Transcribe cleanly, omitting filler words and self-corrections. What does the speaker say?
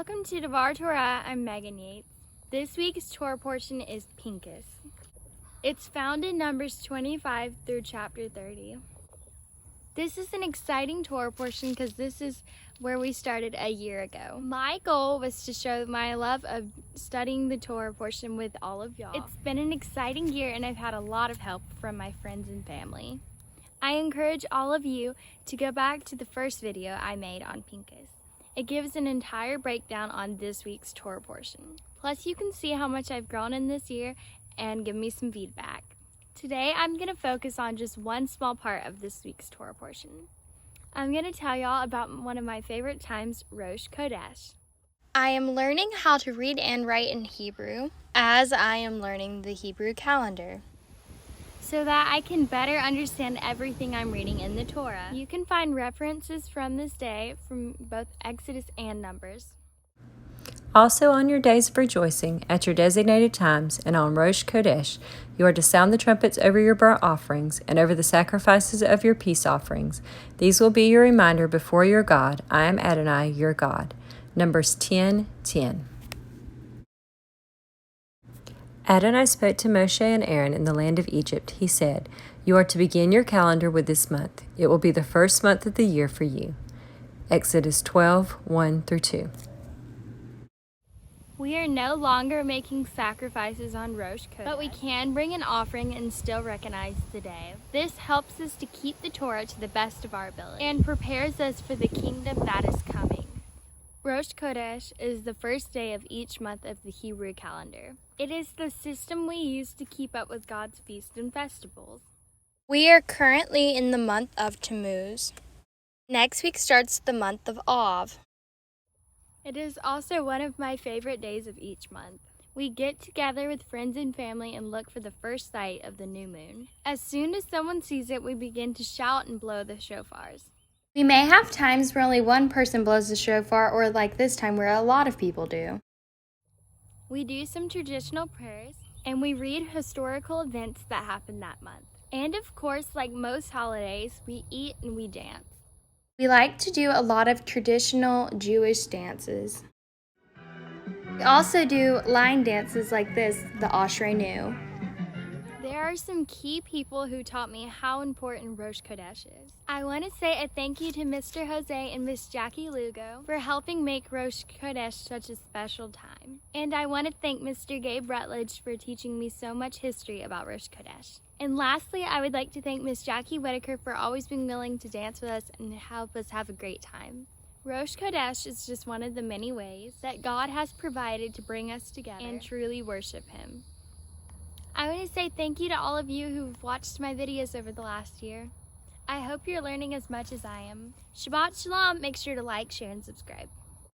Welcome to Devar Torah. I'm Megan Yates. This week's Torah portion is Pinchas. It's found in Numbers 25 through chapter 30. This is an exciting Torah portion because this is where we started a year ago. My goal was to show my love of studying the Torah portion with all of y'all. It's been an exciting year and I've had a lot of help from my friends and family. I encourage all of you to go back to the first video I made on Pinchas. It gives an entire breakdown on this week's Torah portion. Plus you can see how much I've grown in this year and give me some feedback. Today I'm going to focus on just one small part of this week's Torah portion. I'm going to tell y'all about one of my favorite times, Rosh Kodesh. I am learning how to read and write in Hebrew as I am learning the Hebrew calendar, so that I can better understand everything I'm reading in the Torah. You can find references from this day from both Exodus and Numbers. Also on your days of rejoicing, at your designated times, and on Rosh Kodesh, you are to sound the trumpets over your burnt offerings and over the sacrifices of your peace offerings. These will be your reminder before your God. I am Adonai, your God. Numbers 10:10. Adonai spoke to Moshe and Aaron in the land of Egypt. He said, "You are to begin your calendar with this month. It will be the first month of the year for you." Exodus 12:1-2. We are no longer making sacrifices on Rosh Kodesh, but we can bring an offering and still recognize the day. This helps us to keep the Torah to the best of our ability and prepares us for the kingdom that is coming. Rosh Kodesh is the first day of each month of the Hebrew calendar. It is the system we use to keep up with God's feasts and festivals. We are currently in the month of Tammuz. Next week starts the month of Av. It is also one of my favorite days of each month. We get together with friends and family and look for the first sight of the new moon. As soon as someone sees it, we begin to shout and blow the shofars. We may have times where only one person blows the shofar, or like this time where a lot of people do. We do some traditional prayers, and we read historical events that happened that month. And of course, like most holidays, we eat and we dance. We like to do a lot of traditional Jewish dances. We also do line dances like this, the Ashrenu. There are some key people who taught me how important Rosh Kodesh is. I want to say a thank you to Mr. Jose and Miss Jackie Lugo for helping make Rosh Kodesh such a special time. And I want to thank Mr. Gabe Rutledge for teaching me so much history about Rosh Kodesh. And lastly, I would like to thank Miss Jackie Whitaker for always being willing to dance with us and help us have a great time. Rosh Kodesh is just one of the many ways that God has provided to bring us together and truly worship Him. I want to say thank you to all of you who've watched my videos over the last year. I hope you're learning as much as I am. Shabbat Shalom. Make sure to like, share, and subscribe.